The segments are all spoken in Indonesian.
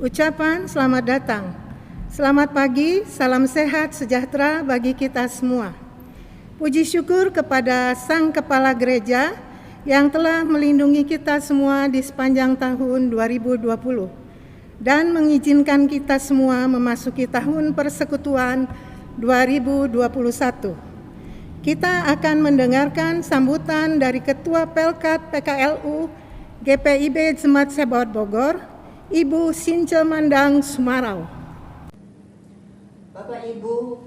Ucapan selamat datang. Selamat pagi, salam sehat sejahtera bagi kita semua. Puji syukur kepada Sang Kepala Gereja yang telah melindungi kita semua di sepanjang tahun 2020 dan mengizinkan kita semua memasuki tahun persekutuan 2021. Kita akan mendengarkan sambutan dari Ketua Pelkat PKLU GPIB Jemaat Sebaot Bogor, Ibu Since Mandang Sumarau. Bapak Ibu,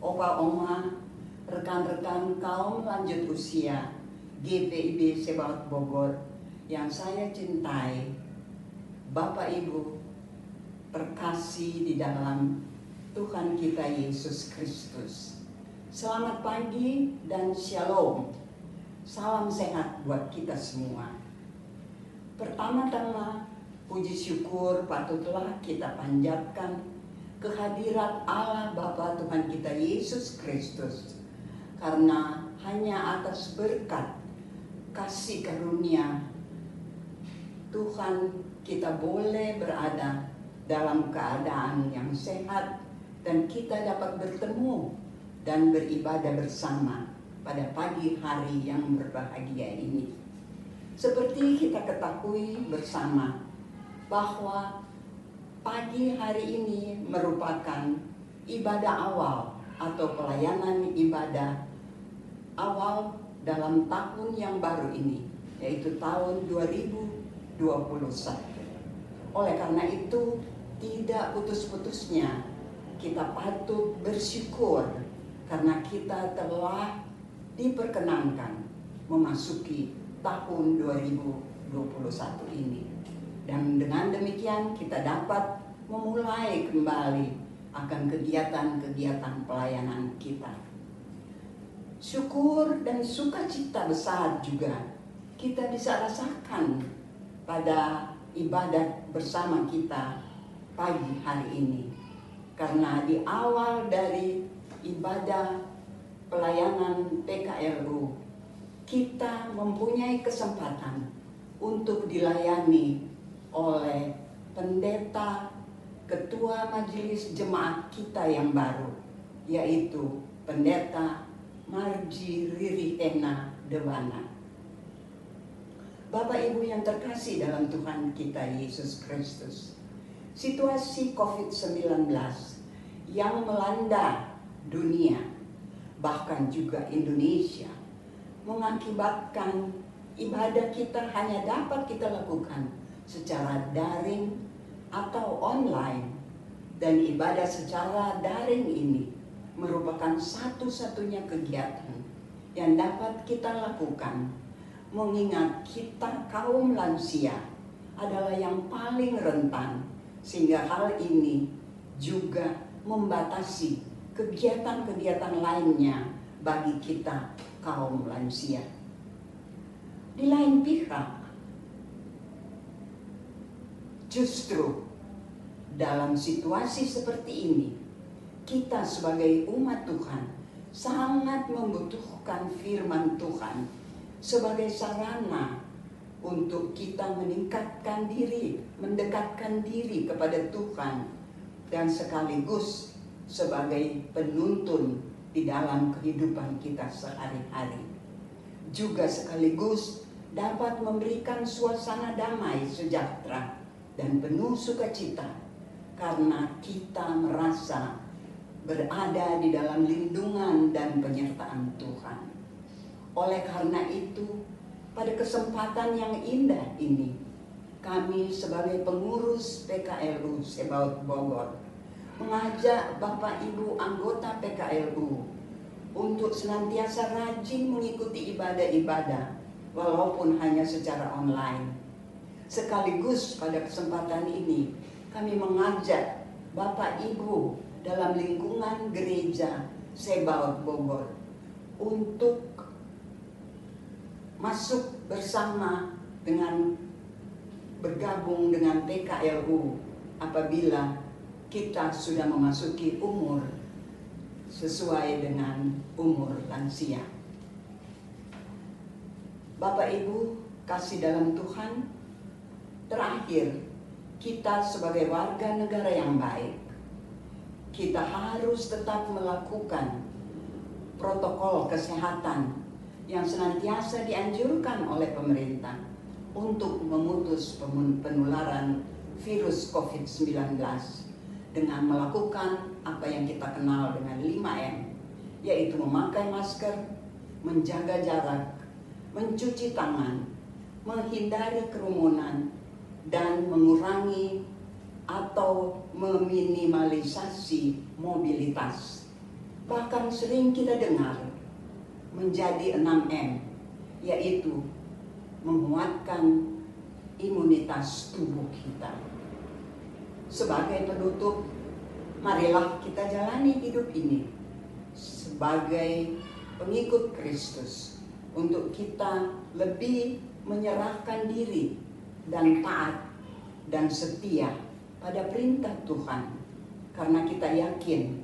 Opa Oma, rekan-rekan kaum lanjut usia GPIB Sebaot Bogor yang saya cintai, Bapak Ibu terkasih di dalam Tuhan kita Yesus Kristus. Selamat pagi dan shalom. Salam sehat buat kita semua. Pertama-tama, puji syukur patutlah kita panjatkan kehadirat Allah Bapa Tuhan kita Yesus Kristus, karena hanya atas berkat kasih karunia Tuhan kita boleh berada dalam keadaan yang sehat dan kita dapat bertemu dan beribadah bersama pada pagi hari yang berbahagia ini. Seperti kita ketahui bersama bahwa pagi hari ini merupakan ibadah awal atau pelayanan ibadah awal dalam tahun yang baru ini, yaitu tahun 2021. Oleh karena itu, tidak putus-putusnya kita patut bersyukur karena kita telah diperkenankan memasuki tahun 2021 ini. Dan dengan demikian kita dapat memulai kembali akan kegiatan-kegiatan pelayanan kita. Syukur dan sukacita besar juga kita bisa rasakan pada ibadah bersama kita pagi hari ini. Karena di awal dari ibadah pelayanan PKLU, kita mempunyai kesempatan untuk dilayani oleh pendeta ketua majelis jemaat kita yang baru, yaitu pendeta Marji Riri Ena Dewana. Bapak Ibu yang terkasih dalam Tuhan kita Yesus Kristus, situasi COVID-19 yang melanda dunia, bahkan juga Indonesia, mengakibatkan ibadah kita hanya dapat kita lakukan secara daring atau online, dan ibadah secara daring ini merupakan satu-satunya kegiatan yang dapat kita lakukan, mengingat kita kaum lansia adalah yang paling rentan, sehingga hal ini juga membatasi kegiatan-kegiatan lainnya bagi kita kaum lansia. Di lain pihak, justru dalam situasi seperti ini, kita sebagai umat Tuhan sangat membutuhkan firman Tuhan sebagai sarana untuk kita meningkatkan diri, mendekatkan diri kepada Tuhan, dan sekaligus sebagai penuntun di dalam kehidupan kita sehari-hari. Juga sekaligus dapat memberikan suasana damai sejahtera dan penuh sukacita karena kita merasa berada di dalam lindungan dan penyertaan Tuhan. Oleh karena itu, pada kesempatan yang indah ini, kami sebagai pengurus PKLU Sebaot Bogor mengajak Bapak Ibu anggota PKLU untuk senantiasa rajin mengikuti ibadah-ibadah walaupun hanya secara online. Sekaligus pada kesempatan ini kami mengajak Bapak Ibu dalam lingkungan gereja Sebaot Bogor untuk masuk bersama dengan bergabung dengan PKLU apabila kita sudah memasuki umur sesuai dengan umur lansia. Bapak Ibu kasih dalam Tuhan, terakhir kita sebagai warga negara yang baik, kita harus tetap melakukan protokol kesehatan yang senantiasa dianjurkan oleh pemerintah untuk memutus penularan virus COVID-19 dengan melakukan apa yang kita kenal dengan 5M, yaitu memakai masker, menjaga jarak, mencuci tangan, menghindari kerumunan, dan mengurangi atau meminimalisasi mobilitas. Bahkan sering kita dengar menjadi 6M, yaitu menguatkan imunitas tubuh kita. Sebagai penutup, marilah kita jalani hidup ini sebagai pengikut Kristus untuk kita lebih menyerahkan diri dan taat dan setia pada perintah Tuhan, karena kita yakin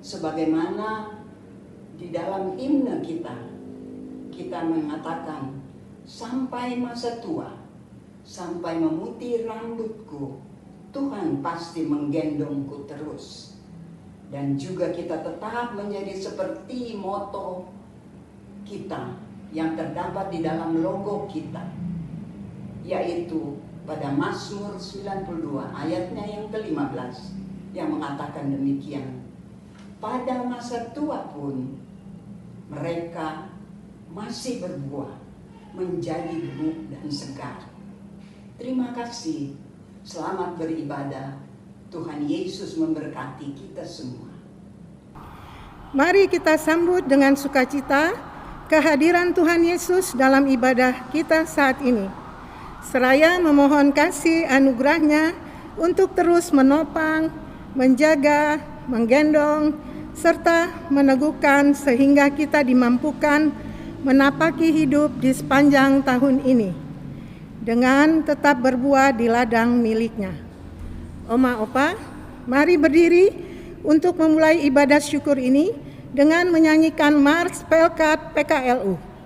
sebagaimana di dalam himne kita mengatakan, sampai masa tua, sampai memutih rambutku, Tuhan pasti menggendongku terus. Dan juga kita tetap menjadi seperti moto kita yang terdapat di dalam logo kita, yaitu pada Mazmur 92 ayatnya yang ke-15 yang mengatakan demikian, pada masa tua pun mereka masih berbuah menjadi gemuk dan segar. Terima kasih, selamat beribadah. Tuhan Yesus memberkati kita semua. Mari kita sambut dengan sukacita kehadiran Tuhan Yesus dalam ibadah kita saat ini, seraya memohon kasih anugerah-Nya untuk terus menopang, menjaga, menggendong, serta meneguhkan sehingga kita dimampukan menapaki hidup di sepanjang tahun ini dengan tetap berbuah di ladang milik-Nya. Oma Opa, mari berdiri untuk memulai ibadah syukur ini dengan menyanyikan Mars Pelkat PKLU.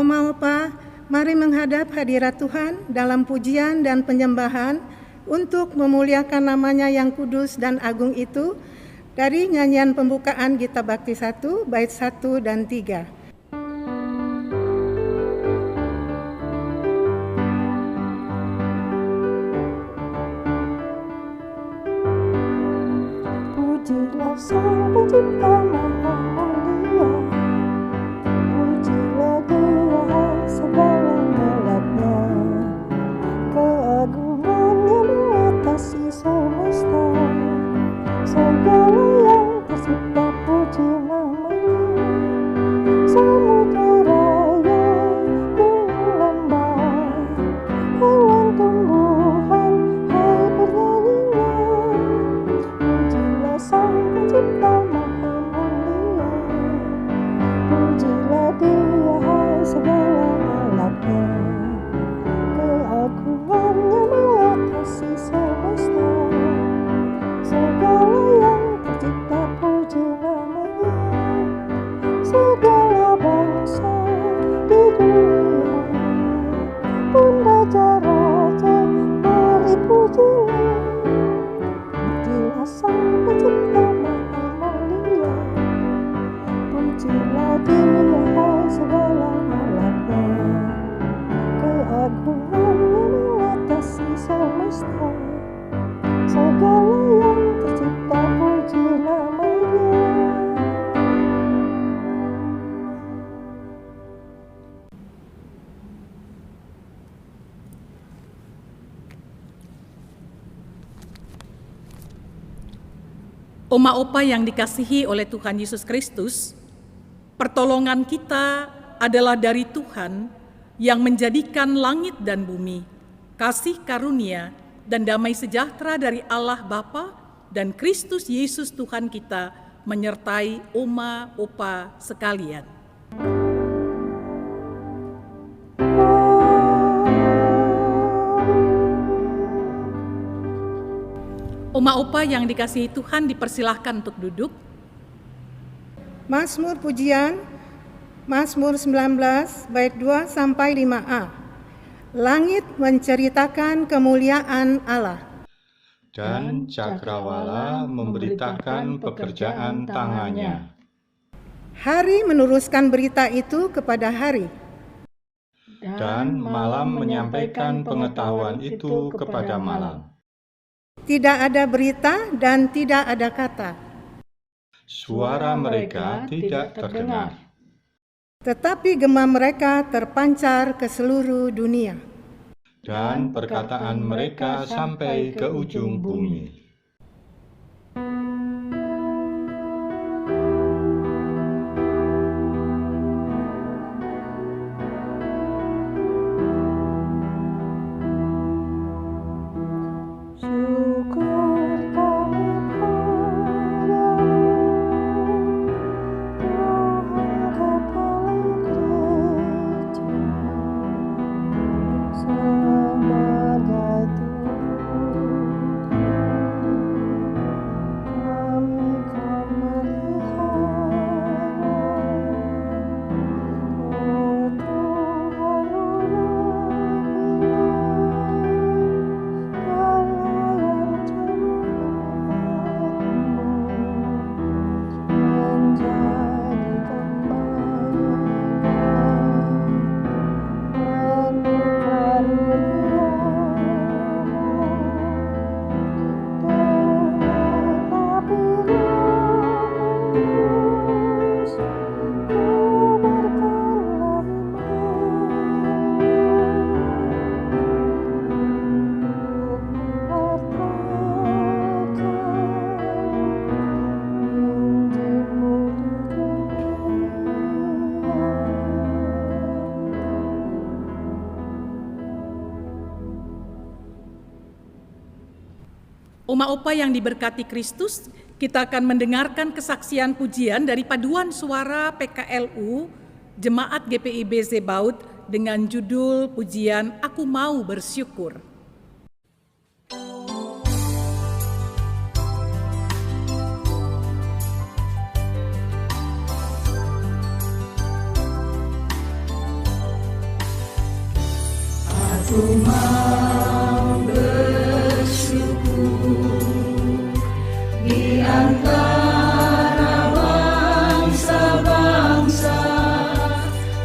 Oma Opa, mari menghadap hadirat Tuhan dalam pujian dan penyembahan untuk memuliakan namanya yang kudus dan agung itu dari nyanyian pembukaan Gita Bakti 1, bait 1 dan 3. Pujilah Sang Pencipta Maha Oma opa yang dikasihi oleh Tuhan Yesus Kristus, pertolongan kita adalah dari Tuhan yang menjadikan langit dan bumi, kasih karunia dan damai sejahtera dari Allah Bapa dan Kristus Yesus Tuhan kita menyertai oma opa sekalian. Oma opa yang dikasihi Tuhan dipersilahkan untuk duduk. Mazmur pujian, Mazmur 19 bait 2 sampai 5a. Langit menceritakan kemuliaan Allah. Dan cakrawala memberitakan pekerjaan tangannya. Hari meneruskan berita itu kepada hari. Dan malam menyampaikan pengetahuan itu kepada malam. Tidak ada berita dan tidak ada kata. Suara mereka tidak terdengar. Tetapi gema mereka terpancar ke seluruh dunia. Dan perkataan mereka sampai ke ujung bumi. Oma opa yang diberkati Kristus, kita akan mendengarkan kesaksian pujian dari paduan suara PKLU Jemaat GPIB Zebaut dengan judul pujian Aku Mau Bersyukur. Aku mau bersyukur di antara bangsa-bangsa.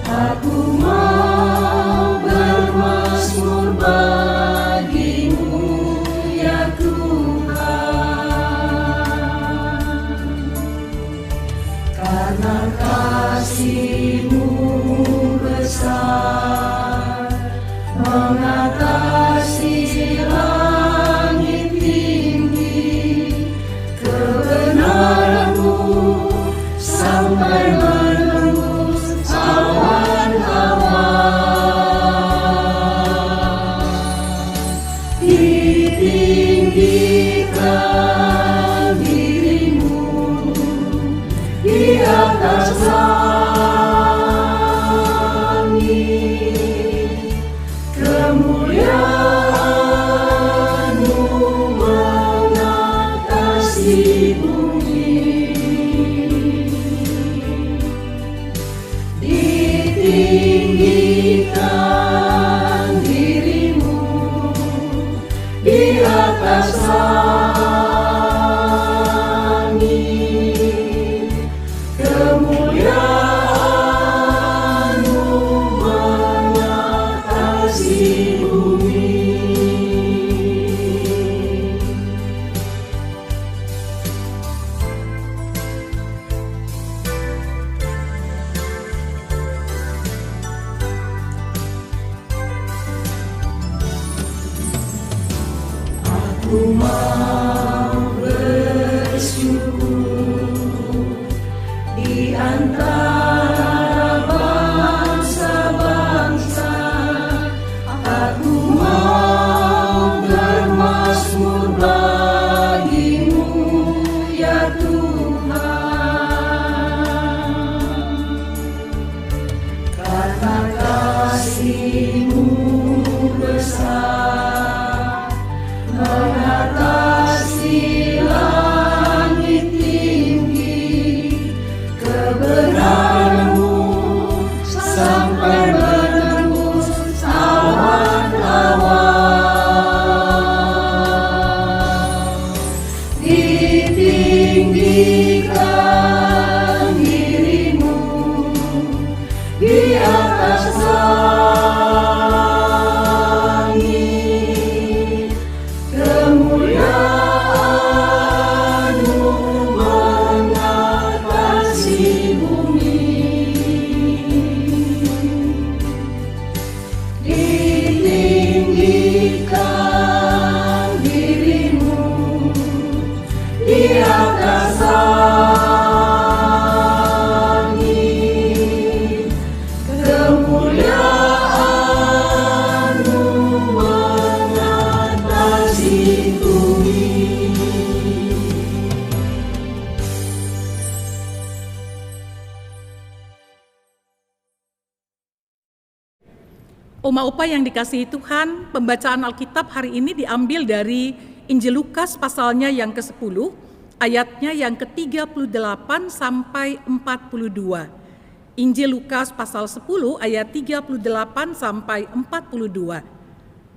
Aku mau bermazmur bagimu, ya Tuhan. Karena kasih-Mu besar mengatasi langit tinggi, kebenaran-Mu sampai menembus awan-awan. Ditinggikan diri-Mu di atas kemuliaan-Mu mengatasi bumi. Ditinggikan diri-Mu di atas langit, kemuliaan-Mu mengatasi bumi. Aku mau bersyukur antara bangsa-bangsa. Aku mau bermazmur bagimu, ya Tuhan. Karena kasih-Mu besar mengatasi langit tinggi, kebenaran-Mu sampai menembus awan-awan. Ditinggikan diri-Mu di atas langit, kemuliaan-Mu mengatasi bumi. Ditinggikan diri-Mu di atas langit, kemuliaan-Mu mengatasi bumi. Oma Opa yang dikasihi Tuhan, pembacaan Alkitab hari ini diambil dari Injil Lukas pasalnya yang ke-10, ayatnya yang ke-38 sampai 42. Injil Lukas pasal 10 ayat 38 sampai 42.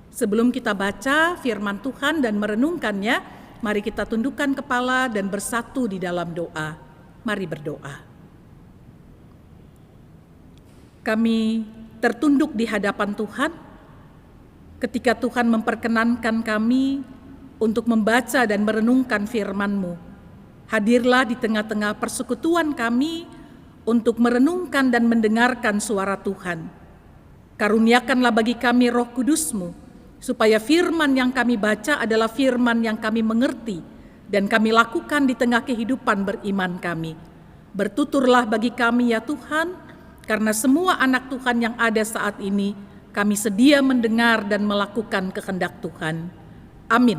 Sebelum kita baca firman Tuhan dan merenungkannya, mari kita tundukkan kepala dan bersatu di dalam doa. Mari berdoa. Kami tertunduk di hadapan Tuhan ketika Tuhan memperkenankan kami untuk membaca dan merenungkan firman-Mu. Hadirlah di tengah-tengah persekutuan kami untuk merenungkan dan mendengarkan suara Tuhan. Karuniakanlah bagi kami Roh Kudus-Mu, supaya firman yang kami baca adalah firman yang kami mengerti dan kami lakukan di tengah kehidupan beriman kami. Bertuturlah bagi kami ya Tuhan, karena semua anak Tuhan yang ada saat ini, kami sedia mendengar dan melakukan kehendak Tuhan. Amin.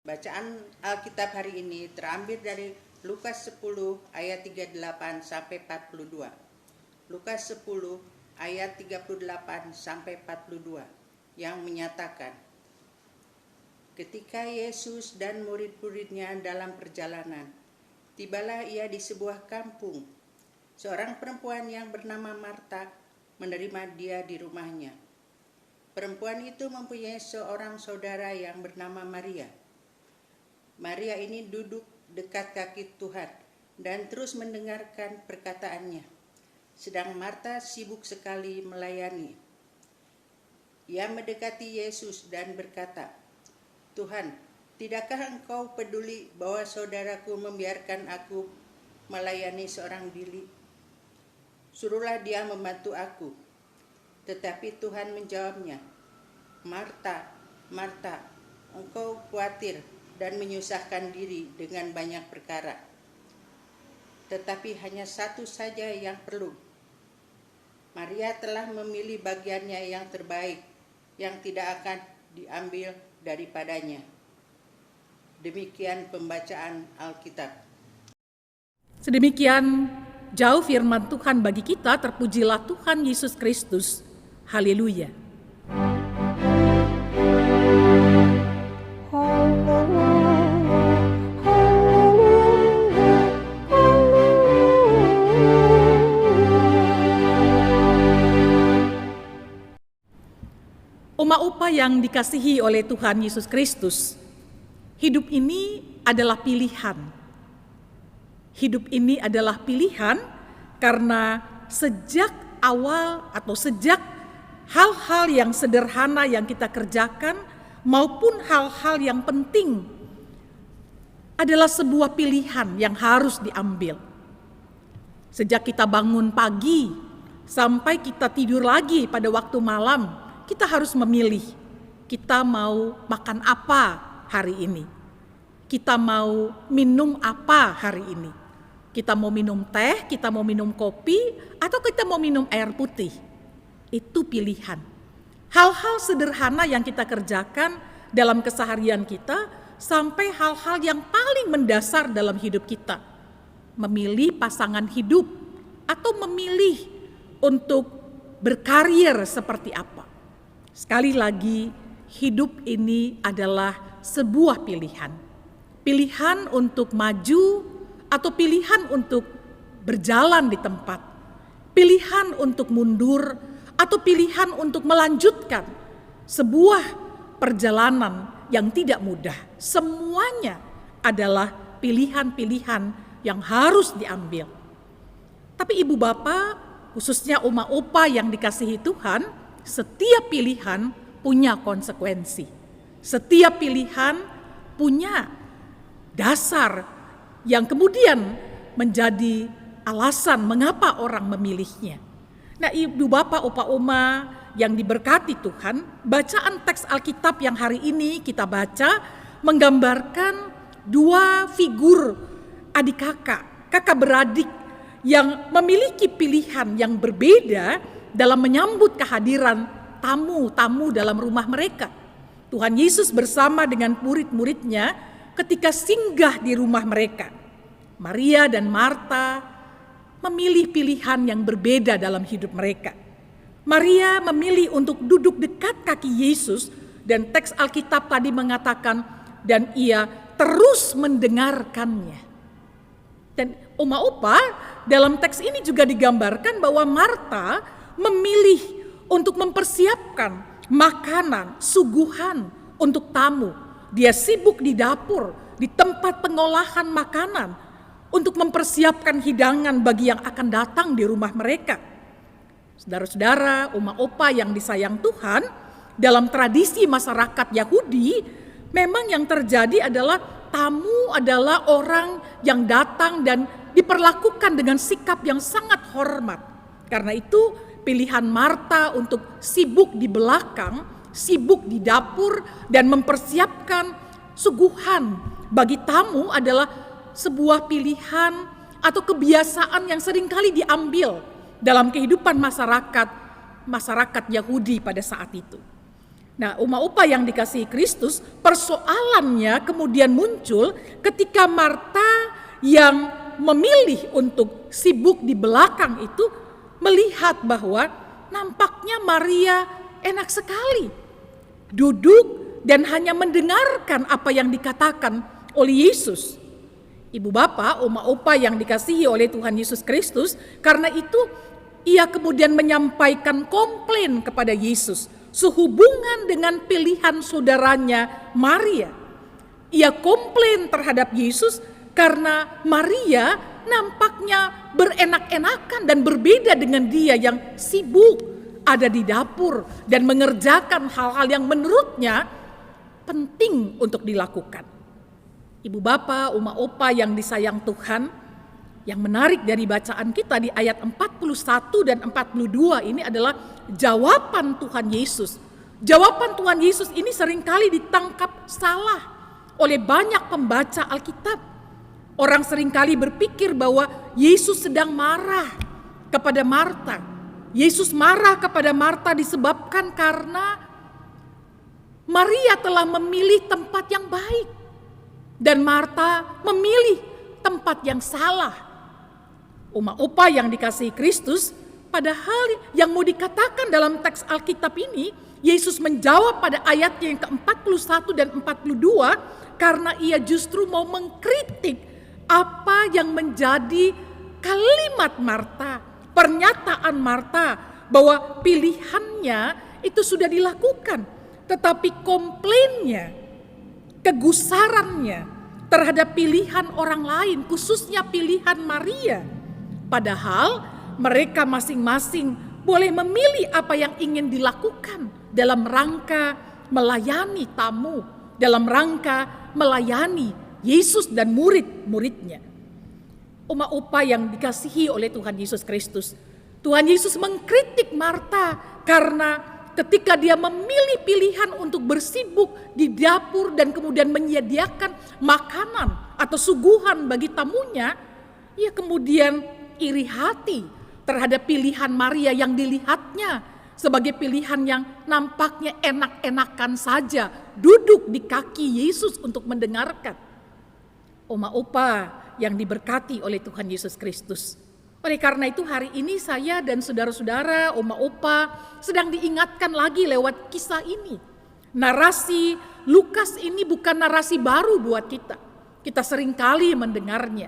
Bacaan Alkitab hari ini terambil dari Lukas 10 ayat 38 sampai 42. Lukas 10 ayat 38 sampai 42 yang menyatakan, ketika Yesus dan murid-muridnya dalam perjalanan, tibalah ia di sebuah kampung. Seorang perempuan yang bernama Marta menerima dia di rumahnya. Perempuan itu mempunyai seorang saudara yang bernama Maria. Maria ini duduk dekat kaki Tuhan dan terus mendengarkan perkataannya. Sedang Marta sibuk sekali melayani. Ia mendekati Yesus dan berkata, Tuhan, tidakkah Engkau peduli bahwa saudaraku membiarkan aku melayani seorang diri? Suruhlah dia membantu aku. Tetapi Tuhan menjawabnya, Marta, Marta, engkau khawatir dan menyusahkan diri dengan banyak perkara. Tetapi hanya satu saja yang perlu. Maria telah memilih bagiannya yang terbaik, yang tidak akan diambil daripadanya. Demikian pembacaan Alkitab. Sedemikian jauh firman Tuhan bagi kita, terpujilah Tuhan Yesus Kristus. Haleluya. Oma Opa yang dikasihi oleh Tuhan Yesus Kristus, hidup ini adalah pilihan. Hidup ini adalah pilihan karena sejak awal atau sejak hal-hal yang sederhana yang kita kerjakan maupun hal-hal yang penting adalah sebuah pilihan yang harus diambil. Sejak kita bangun pagi sampai kita tidur lagi pada waktu malam, kita harus memilih kita mau makan apa hari ini. Kita mau minum apa hari ini. Kita mau minum teh, kita mau minum kopi, atau kita mau minum air putih. Itu pilihan. Hal-hal sederhana yang kita kerjakan dalam keseharian kita, sampai hal-hal yang paling mendasar dalam hidup kita. Memilih pasangan hidup, atau memilih untuk berkarir seperti apa. Sekali lagi, hidup ini adalah sebuah pilihan. Pilihan untuk maju atau pilihan untuk berjalan di tempat. Pilihan untuk mundur atau pilihan untuk melanjutkan sebuah perjalanan yang tidak mudah. Semuanya adalah pilihan-pilihan yang harus diambil. Tapi ibu bapak, khususnya oma opa yang dikasihi Tuhan, setiap pilihan punya konsekuensi. Setiap pilihan punya dasar yang kemudian menjadi alasan mengapa orang memilihnya. Nah, ibu bapak, opa oma yang diberkati Tuhan, bacaan teks Alkitab yang hari ini kita baca menggambarkan dua figur adik kakak beradik yang memiliki pilihan yang berbeda dalam menyambut kehadiran tamu-tamu dalam rumah mereka. Tuhan Yesus bersama dengan murid-muridnya ketika singgah di rumah mereka. Maria dan Marta memilih pilihan yang berbeda dalam hidup mereka. Maria memilih untuk duduk dekat kaki Yesus, dan teks Alkitab tadi mengatakan, dan ia terus mendengarkannya. Dan oma opa, dalam teks ini juga digambarkan bahwa Marta memilih untuk mempersiapkan makanan, suguhan untuk tamu. Dia sibuk di dapur, di tempat pengolahan makanan untuk mempersiapkan hidangan bagi yang akan datang di rumah mereka. Saudara-saudara, oma opa yang disayang Tuhan, dalam tradisi masyarakat Yahudi, memang yang terjadi adalah tamu adalah orang yang datang dan diperlakukan dengan sikap yang sangat hormat. Karena itu pilihan Marta untuk sibuk di belakang, sibuk di dapur dan mempersiapkan suguhan bagi tamu adalah sebuah pilihan atau kebiasaan yang seringkali diambil dalam kehidupan masyarakat Yahudi pada saat itu. Nah, oma opa yang dikasihi Kristus, persoalannya kemudian muncul ketika Marta yang memilih untuk sibuk di belakang itu melihat bahwa nampaknya Maria enak sekali duduk dan hanya mendengarkan apa yang dikatakan oleh Yesus. Ibu bapak, oma opa yang dikasihi oleh Tuhan Yesus Kristus, karena itu ia kemudian menyampaikan komplain kepada Yesus sehubungan dengan pilihan saudaranya Maria. Ia komplain terhadap Yesus karena Maria nampaknya berenak-enakan dan berbeda dengan dia yang sibuk ada di dapur dan mengerjakan hal-hal yang menurutnya penting untuk dilakukan. Ibu bapak, oma opa yang disayang Tuhan, yang menarik dari bacaan kita di ayat 41 dan 42 ini adalah jawaban Tuhan Yesus. Jawaban Tuhan Yesus ini seringkali ditangkap salah oleh banyak pembaca Alkitab. Orang seringkali berpikir bahwa Yesus sedang marah kepada Marta. Yesus marah kepada Marta disebabkan karena Maria telah memilih tempat yang baik dan Marta memilih tempat yang salah. Oma opa yang dikasihi Kristus, padahal yang mau dikatakan dalam teks Alkitab ini, Yesus menjawab pada ayatnya yang ke-41 dan 42 karena ia justru mau mengkritik apa yang menjadi kalimat Marta, pernyataan Marta bahwa pilihannya itu sudah dilakukan, tetapi komplainnya, kegusarannya terhadap pilihan orang lain, khususnya pilihan Maria. Padahal mereka masing-masing boleh memilih apa yang ingin dilakukan dalam rangka melayani tamu, dalam rangka melayani Yesus dan murid-muridnya. Oma opa yang dikasihi oleh Tuhan Yesus Kristus, Tuhan Yesus mengkritik Marta karena ketika dia memilih pilihan untuk bersibuk di dapur dan kemudian menyediakan makanan atau suguhan bagi tamunya, ia kemudian iri hati terhadap pilihan Maria yang dilihatnya sebagai pilihan yang nampaknya enak-enakan saja, duduk di kaki Yesus untuk mendengarkan. Oma Opa yang diberkati oleh Tuhan Yesus Kristus. Oleh karena itu hari ini saya dan saudara-saudara, Oma Opa sedang diingatkan lagi lewat kisah ini. Narasi Lukas ini bukan narasi baru buat kita. Kita seringkali mendengarnya.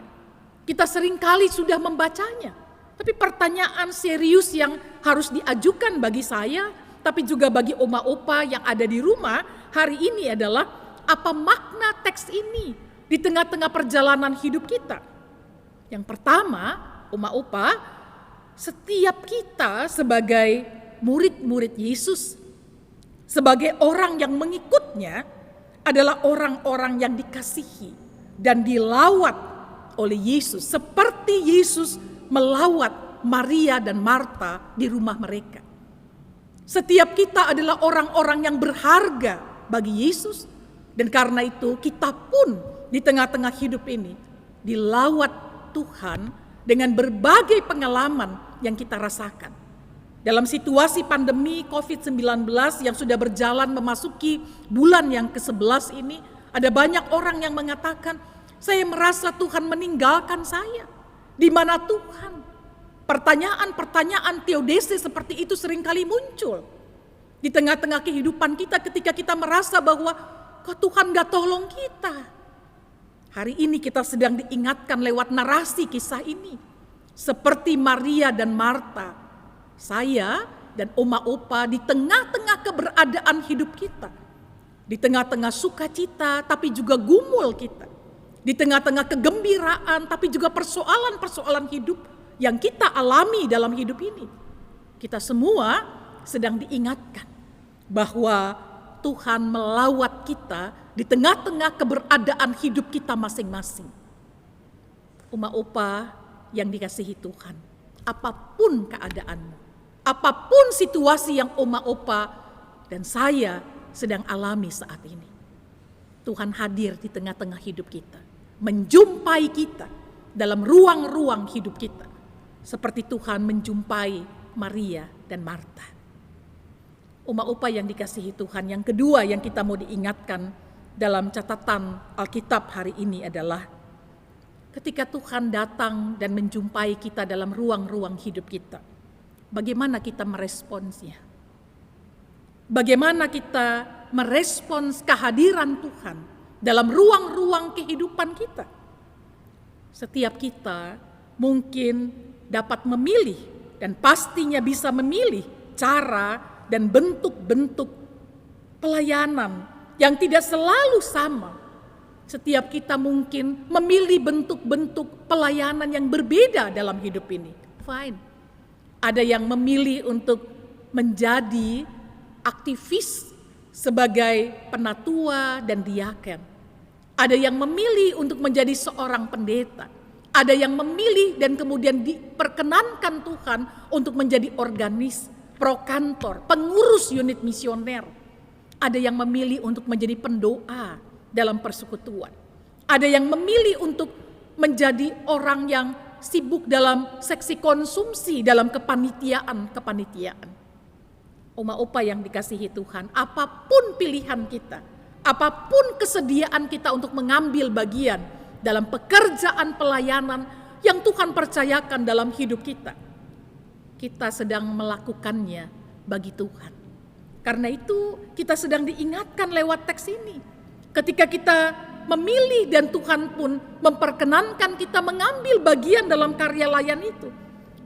Kita seringkali sudah membacanya. Tapi pertanyaan serius yang harus diajukan bagi saya, tapi juga bagi Oma Opa yang ada di rumah hari ini adalah, apa makna teks ini di tengah-tengah perjalanan hidup kita? Yang pertama, Oma Opa, setiap kita sebagai murid-murid Yesus, sebagai orang yang mengikutnya, adalah orang-orang yang dikasihi dan dilawat oleh Yesus, seperti Yesus melawat Maria dan Marta di rumah mereka. Setiap kita adalah orang-orang yang berharga bagi Yesus, dan karena itu kita pun di tengah-tengah hidup ini dilawat Tuhan dengan berbagai pengalaman yang kita rasakan. Dalam situasi pandemi COVID-19 yang sudah berjalan memasuki bulan yang ke-11 ini, ada banyak orang yang mengatakan, saya merasa Tuhan meninggalkan saya. Di mana Tuhan? Pertanyaan-pertanyaan teodese seperti itu seringkali muncul di tengah-tengah kehidupan kita ketika kita merasa bahwa kok Tuhan gak tolong kita. Hari ini kita sedang diingatkan lewat narasi kisah ini. Seperti Maria dan Marta, saya dan Oma Opa di tengah-tengah keberadaan hidup kita, di tengah-tengah sukacita tapi juga gumul kita, di tengah-tengah kegembiraan tapi juga persoalan-persoalan hidup yang kita alami dalam hidup ini, kita semua sedang diingatkan bahwa Tuhan melawat kita di tengah-tengah keberadaan hidup kita masing-masing. Oma Opa yang dikasihi Tuhan, apapun keadaanmu, apapun situasi yang Oma Opa dan saya sedang alami saat ini, Tuhan hadir di tengah-tengah hidup kita, menjumpai kita dalam ruang-ruang hidup kita, seperti Tuhan menjumpai Maria dan Marta. Oma Opa yang dikasihi Tuhan, yang kedua yang kita mau diingatkan dalam catatan Alkitab hari ini adalah ketika Tuhan datang dan menjumpai kita dalam ruang-ruang hidup kita, bagaimana kita meresponsnya? Bagaimana kita merespons kehadiran Tuhan dalam ruang-ruang kehidupan kita? Setiap kita mungkin dapat memilih dan pastinya bisa memilih cara dan bentuk-bentuk pelayanan yang tidak selalu sama. Setiap kita mungkin memilih bentuk-bentuk pelayanan yang berbeda dalam hidup ini. Fine. Ada yang memilih untuk menjadi aktivis sebagai penatua dan diaken. Ada yang memilih untuk menjadi seorang pendeta. Ada yang memilih dan kemudian diperkenankan Tuhan untuk menjadi organis, prokantor, pengurus unit misioner. Ada yang memilih untuk menjadi pendoa dalam persekutuan. Ada yang memilih untuk menjadi orang yang sibuk dalam seksi konsumsi dalam kepanitiaan. Oma Opa yang dikasihi Tuhan, apapun pilihan kita, apapun kesediaan kita untuk mengambil bagian dalam pekerjaan pelayanan yang Tuhan percayakan dalam hidup kita, kita sedang melakukannya bagi Tuhan. Karena itu kita sedang diingatkan lewat teks ini. Ketika kita memilih dan Tuhan pun memperkenankan kita mengambil bagian dalam karya layan itu,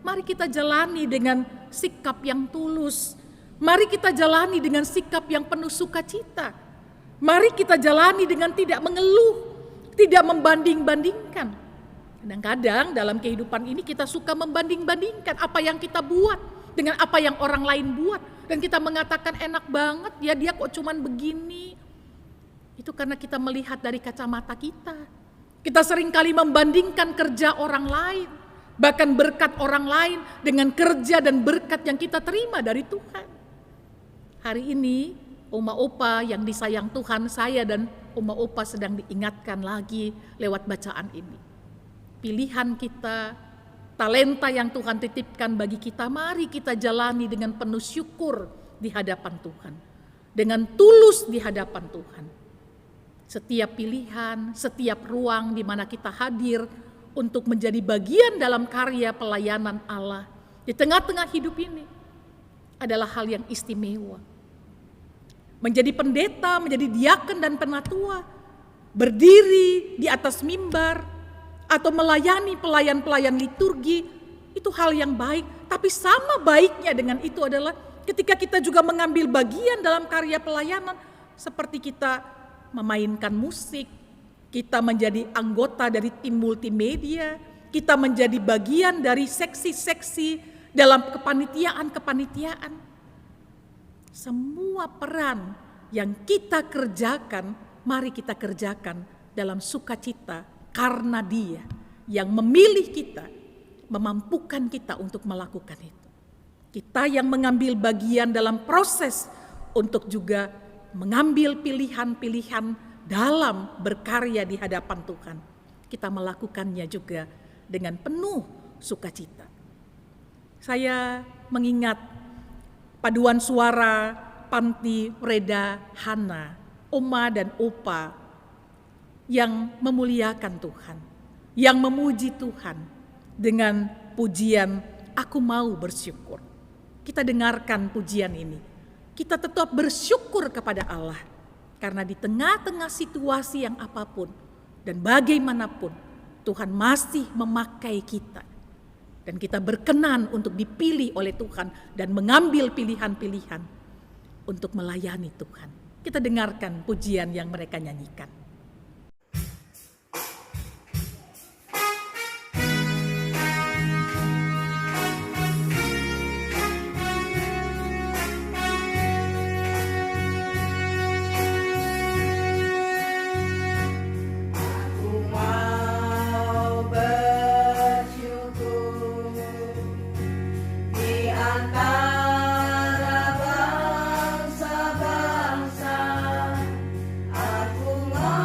mari kita jalani dengan sikap yang tulus. Mari kita jalani dengan sikap yang penuh sukacita. Mari kita jalani dengan tidak mengeluh, tidak membanding-bandingkan. Kadang-kadang dalam kehidupan ini kita suka membanding-bandingkan apa yang kita buat dengan apa yang orang lain buat. Dan kita mengatakan enak banget ya dia kok cuman begini. Itu karena kita melihat dari kacamata kita. Kita seringkali membandingkan kerja orang lain, bahkan berkat orang lain dengan kerja dan berkat yang kita terima dari Tuhan. Hari ini Oma Opa yang disayang Tuhan, saya dan Oma Opa sedang diingatkan lagi lewat bacaan ini. pilihan kita, talenta yang Tuhan titipkan bagi kita, mari kita jalani dengan penuh syukur di hadapan Tuhan, dengan tulus di hadapan Tuhan. Setiap pilihan, setiap ruang di mana kita hadir untuk menjadi bagian dalam karya pelayanan Allah di tengah-tengah hidup ini adalah hal yang istimewa. Menjadi pendeta, menjadi diaken dan penatua, berdiri di atas mimbar, atau melayani pelayan-pelayan liturgi, itu hal yang baik. Tapi sama baiknya dengan itu adalah ketika kita juga mengambil bagian dalam karya pelayanan, seperti kita memainkan musik, kita menjadi anggota dari tim multimedia, kita menjadi bagian dari seksi-seksi dalam kepanitiaan. Semua peran yang kita kerjakan, mari kita kerjakan dalam sukacita, karena Dia yang memilih kita, memampukan kita untuk melakukan itu. Kita yang mengambil bagian dalam proses untuk juga mengambil pilihan-pilihan dalam berkarya di hadapan Tuhan. Kita melakukannya juga dengan penuh sukacita. Saya mengingat paduan suara Panti Reda Hana, Oma dan Opa, yang memuliakan Tuhan, yang memuji Tuhan dengan pujian "Aku Mau Bersyukur". Kita dengarkan pujian ini. Kita tetap bersyukur kepada Allah karena di tengah-tengah situasi yang apapun dan bagaimanapun Tuhan masih memakai kita. Dan kita berkenan untuk dipilih oleh Tuhan dan mengambil pilihan-pilihan untuk melayani Tuhan. Kita dengarkan pujian yang mereka nyanyikan. Antara bangsa-bangsa, aku mau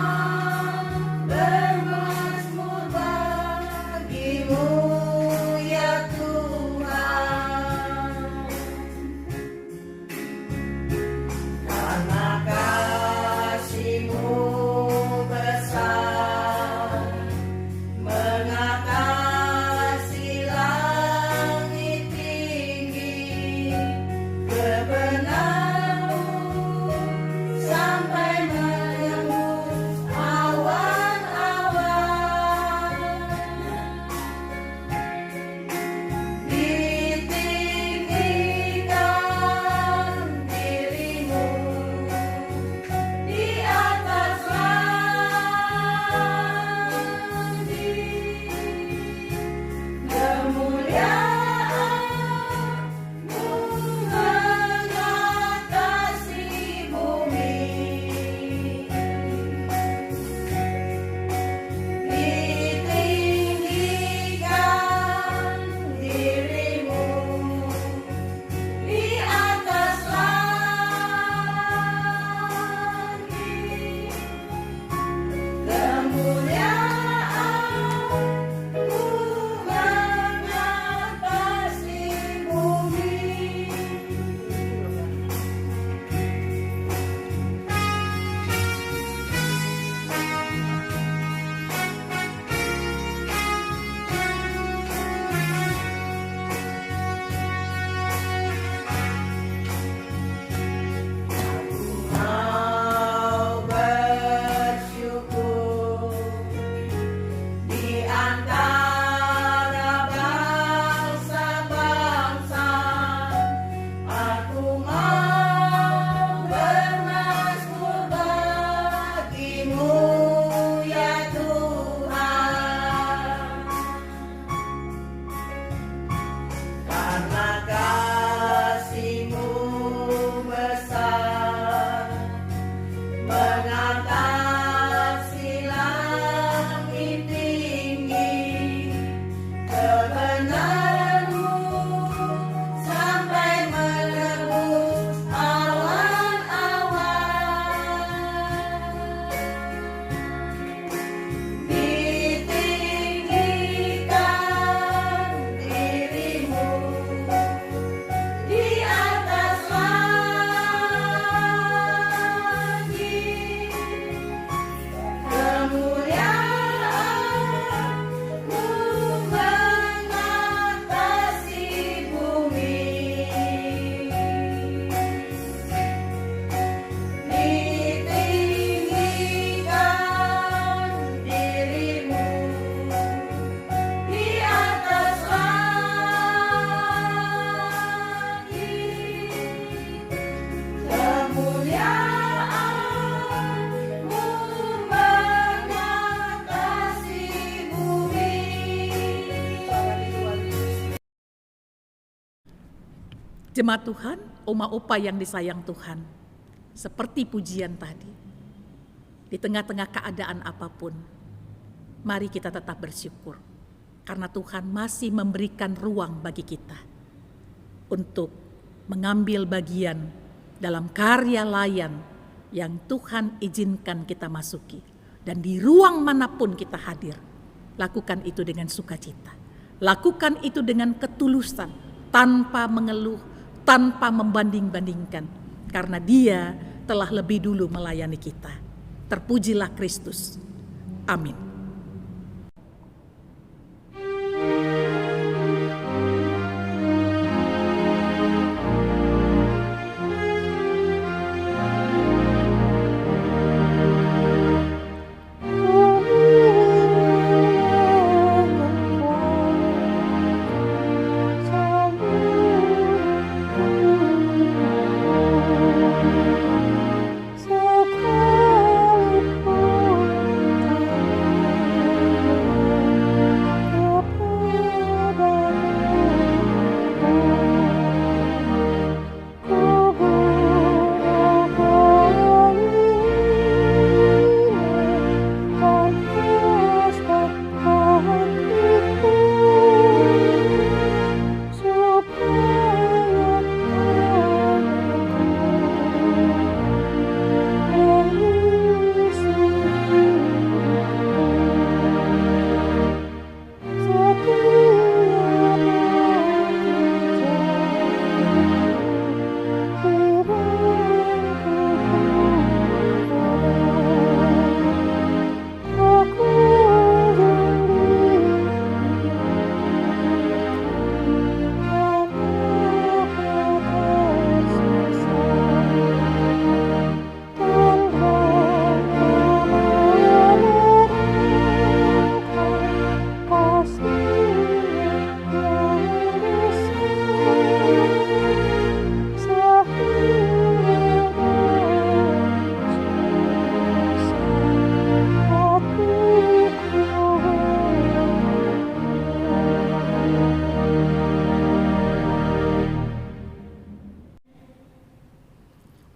Jemaat Tuhan, oma opa yang disayang Tuhan, seperti pujian tadi, di tengah-tengah keadaan apapun, mari kita tetap bersyukur, karena Tuhan masih memberikan ruang bagi kita untuk mengambil bagian dalam karya layan yang Tuhan izinkan kita masuki. Dan di ruang manapun kita hadir, lakukan itu dengan sukacita. Lakukan itu dengan ketulusan, tanpa mengeluh, tanpa membanding-bandingkan. Karena Dia telah lebih dulu melayani kita. Terpujilah Kristus. Amin.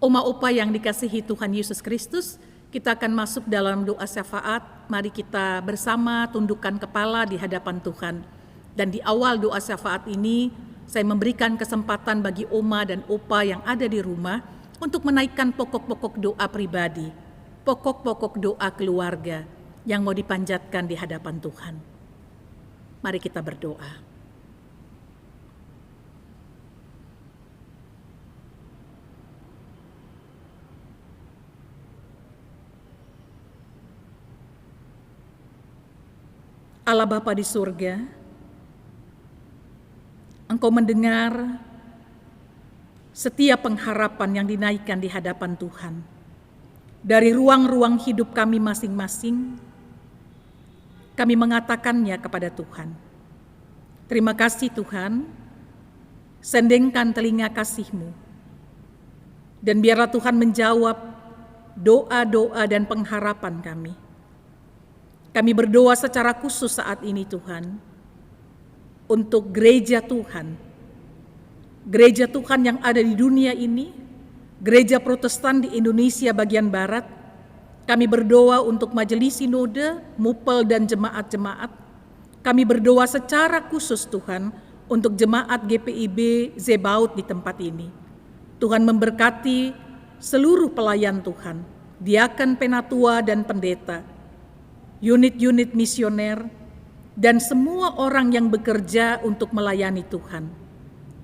Oma opa yang dikasihi Tuhan Yesus Kristus, kita akan masuk dalam doa syafaat. Mari kita bersama tundukkan kepala di hadapan Tuhan. Dan di awal doa syafaat ini, saya memberikan kesempatan bagi oma dan opa yang ada di rumah untuk menaikkan pokok-pokok doa pribadi, pokok-pokok doa keluarga yang mau dipanjatkan di hadapan Tuhan. Mari kita berdoa. Allah Bapa di surga, Engkau mendengar setiap pengharapan yang dinaikkan di hadapan Tuhan. Dari ruang-ruang hidup kami masing-masing, kami mengatakannya kepada Tuhan. Terima kasih Tuhan, sendengkan telinga kasih-Mu, dan biarlah Tuhan menjawab doa-doa dan pengharapan kami. Kami berdoa secara khusus saat ini Tuhan, untuk gereja Tuhan yang ada di dunia ini, gereja Protestan di Indonesia bagian Barat. Kami berdoa untuk majelis sinode, mupel dan jemaat-jemaat. Kami berdoa secara khusus Tuhan, untuk jemaat GPIB Zebaut di tempat ini. Tuhan memberkati seluruh pelayan Tuhan, diaken, penatua dan pendeta, unit-unit misioner, dan semua orang yang bekerja untuk melayani Tuhan.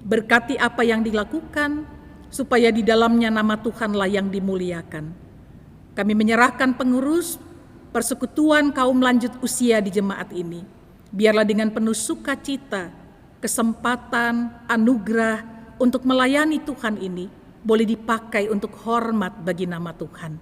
Berkati apa yang dilakukan, supaya di dalamnya nama Tuhanlah yang dimuliakan. Kami menyerahkan pengurus persekutuan kaum lanjut usia di jemaat ini. Biarlah dengan penuh sukacita, kesempatan, anugerah untuk melayani Tuhan ini boleh dipakai untuk hormat bagi nama Tuhan.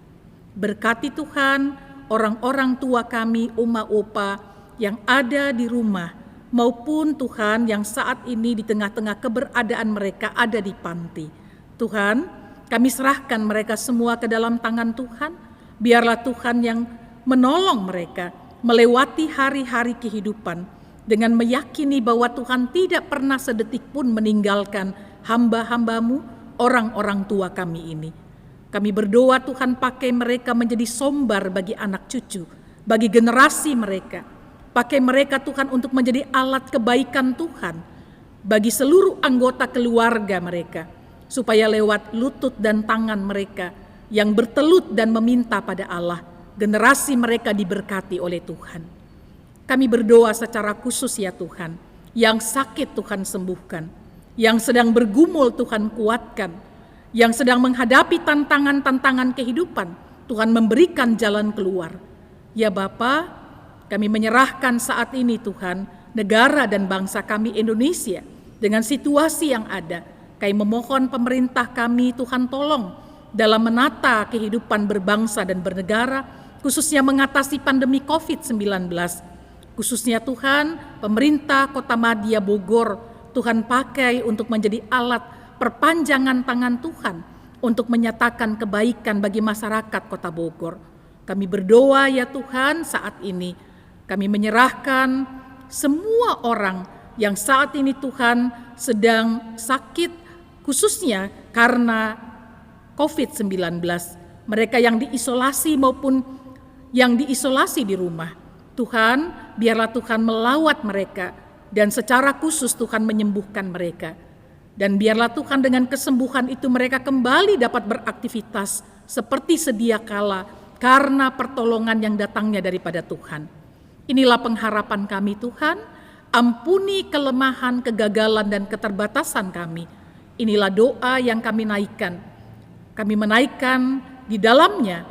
Berkati Tuhan orang-orang tua kami, oma opa yang ada di rumah, maupun Tuhan yang saat ini di tengah-tengah keberadaan mereka ada di panti. Tuhan, kami serahkan mereka semua ke dalam tangan Tuhan. Biarlah Tuhan yang menolong mereka melewati hari-hari kehidupan dengan meyakini bahwa Tuhan tidak pernah sedetik pun meninggalkan hamba-hambamu, orang-orang tua kami ini. Kami berdoa Tuhan pakai mereka menjadi sombar bagi anak cucu, bagi generasi mereka. Pakai mereka Tuhan untuk menjadi alat kebaikan Tuhan bagi seluruh anggota keluarga mereka, supaya lewat lutut dan tangan mereka yang bertelut dan meminta pada Allah, generasi mereka diberkati oleh Tuhan. Kami berdoa secara khusus ya Tuhan, yang sakit Tuhan sembuhkan, yang sedang bergumul Tuhan kuatkan, yang sedang menghadapi tantangan-tantangan kehidupan, Tuhan memberikan jalan keluar. Ya Bapa, kami menyerahkan saat ini Tuhan, negara dan bangsa kami Indonesia dengan situasi yang ada. Kami memohon pemerintah kami Tuhan tolong dalam menata kehidupan berbangsa dan bernegara, khususnya mengatasi pandemi COVID-19. Khususnya Tuhan, pemerintah Kota Madya Bogor, Tuhan pakai untuk menjadi alat perpanjangan tangan Tuhan untuk menyatakan kebaikan bagi masyarakat Kota Bogor. Kami berdoa ya Tuhan saat ini, kami menyerahkan semua orang yang saat ini Tuhan sedang sakit, khususnya karena COVID-19. Mereka yang diisolasi maupun yang diisolasi di rumah. Tuhan, biarlah Tuhan melawat mereka dan secara khusus Tuhan menyembuhkan mereka. Dan biarlah Tuhan dengan kesembuhan itu mereka kembali dapat beraktivitas seperti sedia kala karena pertolongan yang datangnya daripada Tuhan. Inilah pengharapan kami Tuhan, ampuni kelemahan, kegagalan dan keterbatasan kami. Inilah doa yang kami naikkan. Kami menaikkan di dalamnya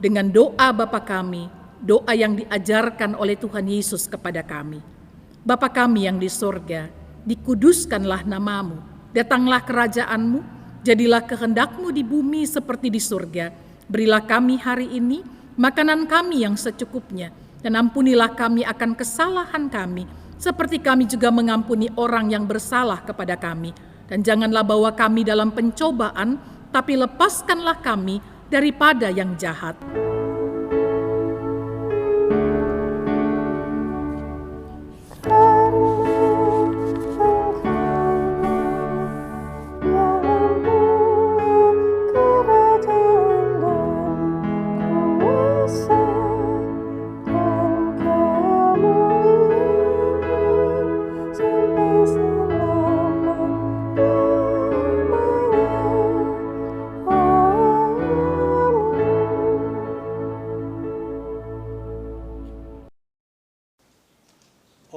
dengan doa Bapa kami, doa yang diajarkan oleh Tuhan Yesus kepada kami. Bapa kami yang di sorga, dikuduskanlah namamu. Datanglah kerajaan-Mu, jadilah kehendak-Mu di bumi seperti di surga. Berilah kami hari ini makanan kami yang secukupnya, dan ampunilah kami akan kesalahan kami, seperti kami juga mengampuni orang yang bersalah kepada kami. Dan janganlah bawa kami dalam pencobaan, tapi lepaskanlah kami daripada yang jahat.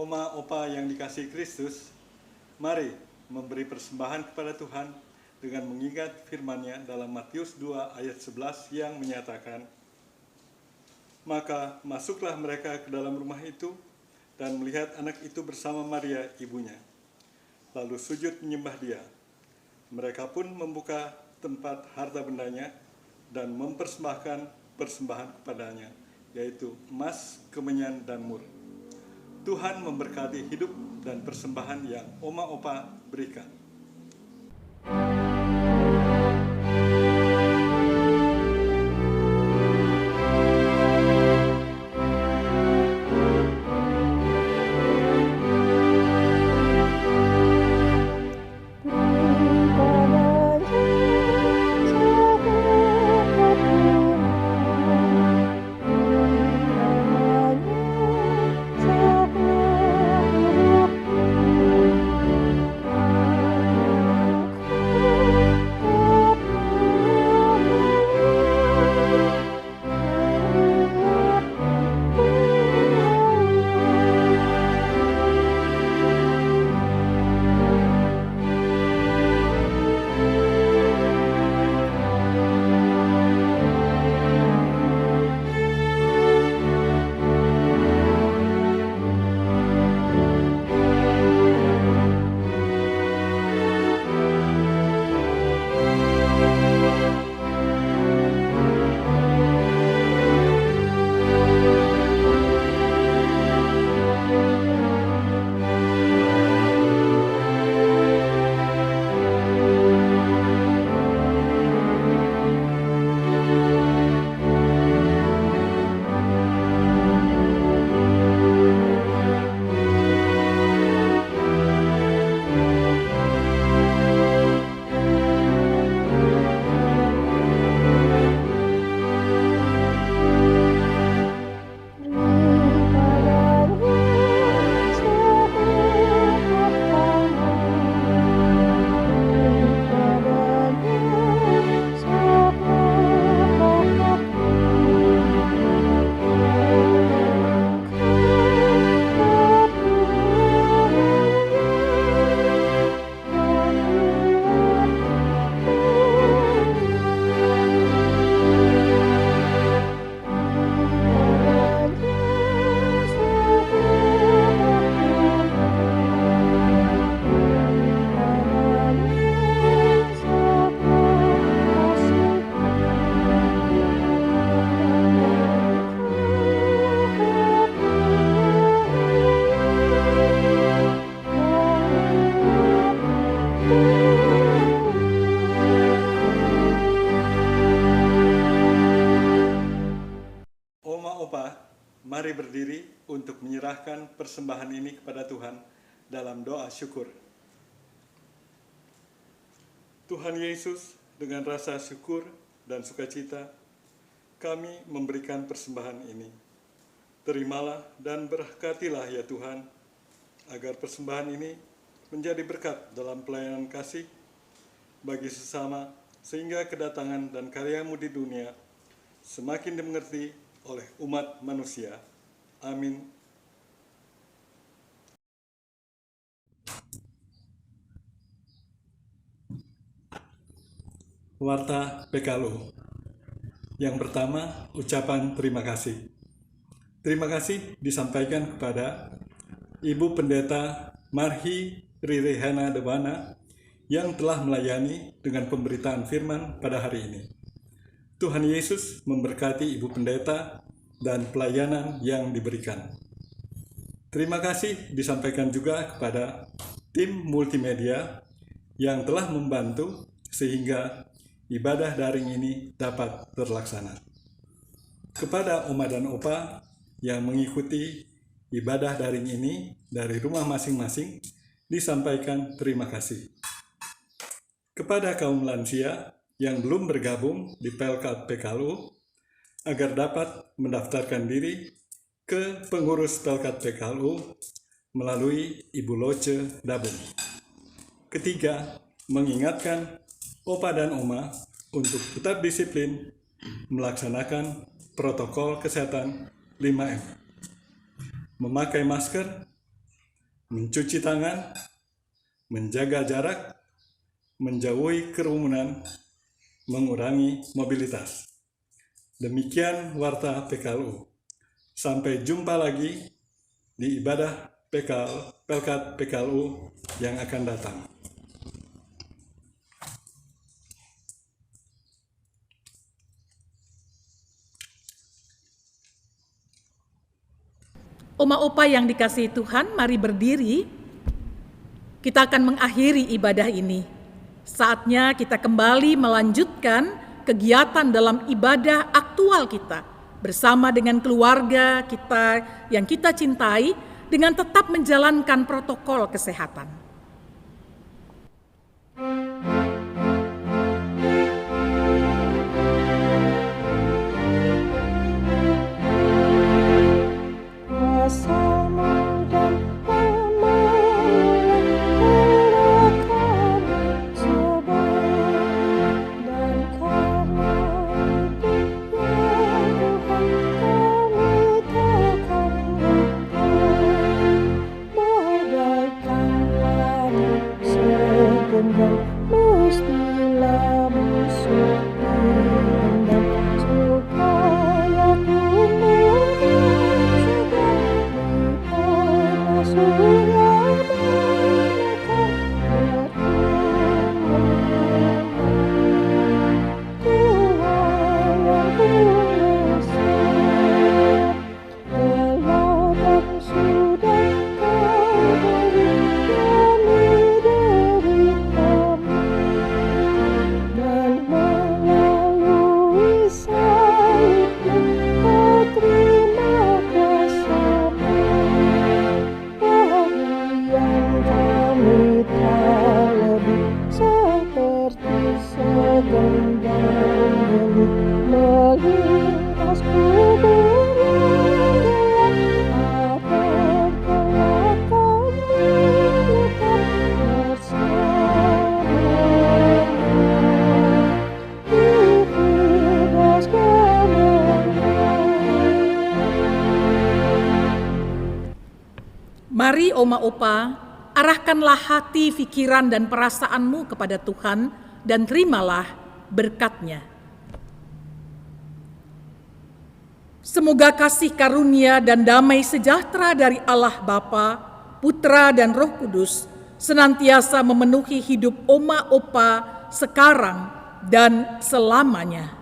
Oma Opa yang dikasihi Kristus, mari memberi persembahan kepada Tuhan dengan mengingat firman-Nya dalam Matius 2 ayat 11 yang menyatakan, "Maka masuklah mereka ke dalam rumah itu dan melihat anak itu bersama Maria ibunya, lalu sujud menyembah dia. Mereka pun membuka tempat harta bendanya dan mempersembahkan persembahan kepadanya, yaitu emas, kemenyan, dan mur." Tuhan memberkati hidup dan persembahan yang Oma Opa berikan. opa, mari berdiri untuk menyerahkan persembahan ini kepada Tuhan dalam doa syukur. Tuhan Yesus, dengan rasa syukur dan sukacita, kami memberikan persembahan ini. Terimalah dan berkatilah ya Tuhan, agar persembahan ini menjadi berkat dalam pelayanan kasih bagi sesama, sehingga kedatangan dan karya-Mu di dunia semakin dimengerti oleh umat manusia. Amin. Warta PKLU. Yang pertama, ucapan terima kasih. Terima kasih disampaikan kepada Ibu Pendeta Marhi Rirehana Dewana yang telah melayani dengan pemberitaan firman pada hari ini. Tuhan Yesus memberkati Ibu Pendeta dan pelayanan yang diberikan. Terima kasih disampaikan juga kepada tim multimedia yang telah membantu sehingga ibadah daring ini dapat terlaksana. Kepada Oma dan Opa yang mengikuti ibadah daring ini dari rumah masing-masing, disampaikan terima kasih. Kepada kaum lansia yang belum bergabung di Pelkat PKLU, agar dapat mendaftarkan diri ke pengurus Pelkat PKLU melalui Ibu Loce Dabung. Ketiga, mengingatkan Opa dan Oma untuk tetap disiplin melaksanakan protokol kesehatan 5M. Memakai masker, mencuci tangan, menjaga jarak, menjauhi kerumunan, mengurangi mobilitas. Demikian Warta PKLU. Sampai jumpa lagi di ibadah Pelkat PKLU yang akan datang. Oma Opa yang dikasihi Tuhan, mari berdiri. Kita akan mengakhiri ibadah ini. Saatnya kita kembali melanjutkan kegiatan dalam ibadah aktual kita bersama dengan keluarga kita yang kita cintai dengan tetap menjalankan protokol kesehatan. Mari Oma Opa, arahkanlah hati, pikiran, dan perasaanmu kepada Tuhan dan terimalah berkat-Nya. Semoga kasih karunia dan damai sejahtera dari Allah Bapa, Putra, dan Roh Kudus senantiasa memenuhi hidup Oma Opa sekarang dan selamanya.